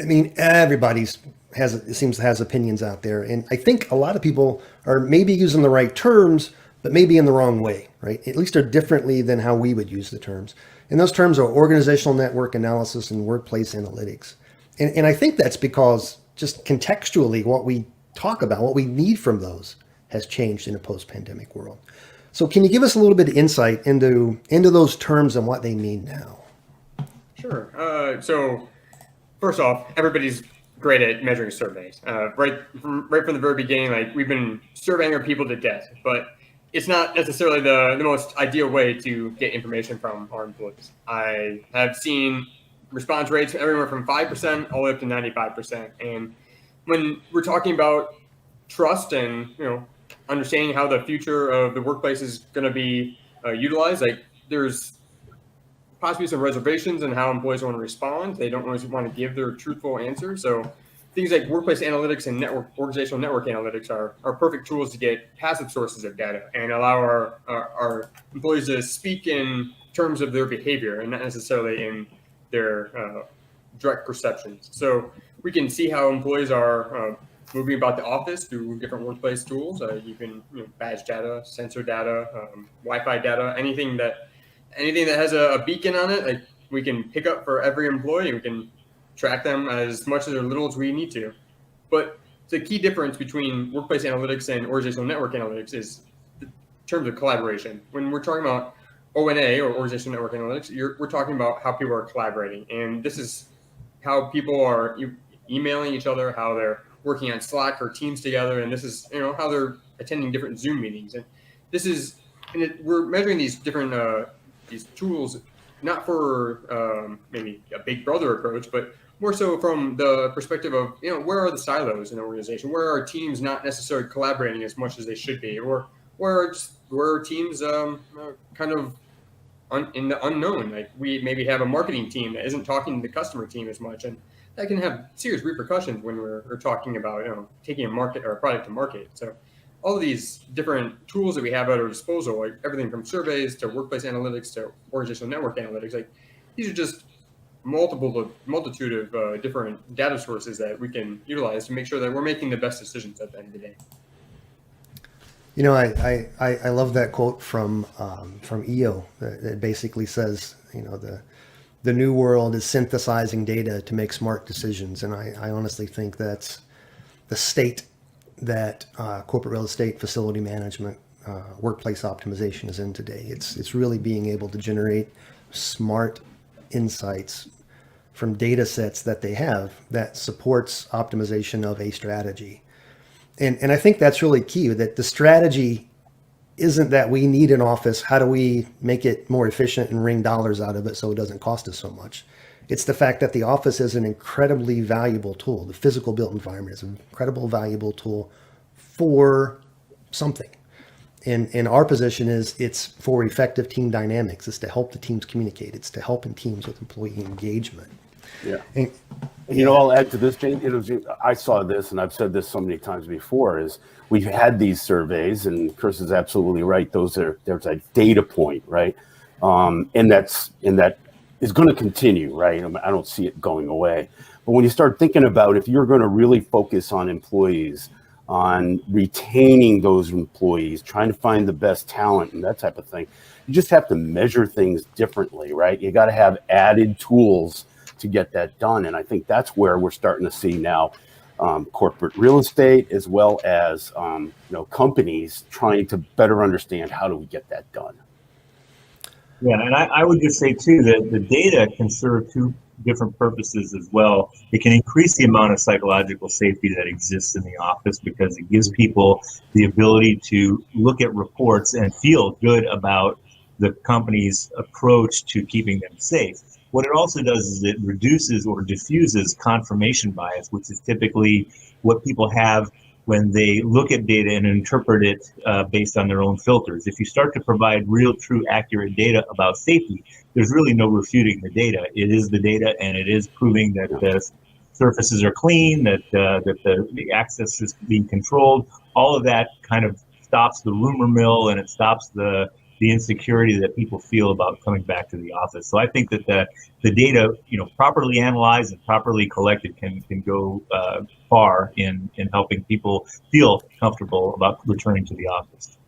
I mean, everybody's it seems has opinions out there, and I think a lot of people are maybe using the right terms, but maybe in the wrong way, right? At least they're differently than how we would use the terms. And those terms are organizational network analysis and workplace analytics. And I think that's because just contextually, what we talk about, what we need from those, has changed in a post-pandemic world. So, can you give us a little bit of insight into those terms and what they mean now? Sure. So first off, everybody's great at measuring surveys. Right from the very beginning, like we've been surveying our people to death, but it's not necessarily the most ideal way to get information from our employees. I have seen response rates everywhere from 5% all the way up to 95%. And when we're talking about trust and understanding how the future of the workplace is going to be utilized, like there's possibly some reservations in how employees want to respond. They don't always want to give their truthful answer. So things like workplace analytics and organizational network analytics are perfect tools to get passive sources of data and allow our employees to speak in terms of their behavior and not necessarily in their direct perceptions. So we can see how employees are moving about the office through different workplace tools. You can badge data, sensor data, Wi-Fi data, anything that has a beacon on it, like we can pick up for every employee. We can track them as much or little as we need to. But the key difference between workplace analytics and organizational network analytics is the terms of collaboration. When we're talking about ONA or organizational network analytics, we're talking about how people are collaborating. And this is how people are emailing each other, how they're working on Slack or Teams together. And this is how they're attending different Zoom meetings. And this is, we're measuring these different these tools, not for maybe a big brother approach, but more so from the perspective of, where are the silos in the organization? Where are teams not necessarily collaborating as much as they should be? Or where are teams kind of in the unknown? Like we maybe have a marketing team that isn't talking to the customer team as much. And that can have serious repercussions when we're talking about, taking a market or a product to market. So all of these different tools that we have at our disposal, like everything from surveys to workplace analytics to organizational network analytics, like these are just multitude of different data sources that we can utilize to make sure that we're making the best decisions at the end of the day. I love that quote from EO that basically says, the new world is synthesizing data to make smart decisions, and I honestly think that's the state that corporate real estate, facility management, workplace optimization is in today. It's really being able to generate smart insights from data sets that they have that supports optimization of a strategy. And I think that's really key, that the strategy isn't that we need an office, how do we make it more efficient and wring dollars out of it so it doesn't cost us so much. It's the fact that the office is an incredibly valuable tool. The physical built environment is an incredible valuable tool for something. And our position is it's for effective team dynamics. It's to help the teams communicate. It's to help in teams with employee engagement. Yeah. And I'll add to this, James. I saw this, and I've said this so many times before, is we've had these surveys, and Chris is absolutely right. There's a data point, right? And that is going to continue, right? I don't see it going away. But when you start thinking about if you're going to really focus on employees, on retaining those employees, trying to find the best talent and that type of thing, you just have to measure things differently, right? You got to have added tools to get that done. And I think that's where we're starting to see now corporate real estate as well as companies trying to better understand how do we get that done. Yeah, and I would just say too that the data can serve two different purposes as well. It can increase the amount of psychological safety that exists in the office because it gives people the ability to look at reports and feel good about the company's approach to keeping them safe. What it also does is it reduces or diffuses confirmation bias, which is typically what people have when they look at data and interpret it based on their own filters. If you start to provide real, true, accurate data about safety, there's really no refuting the data. It is the data, and it is proving that the surfaces are clean, that the access is being controlled. All of that kind of stops the rumor mill, and it stops the the insecurity that people feel about coming back to the office. So I think that the data, properly analyzed and properly collected can go far in helping people feel comfortable about returning to the office.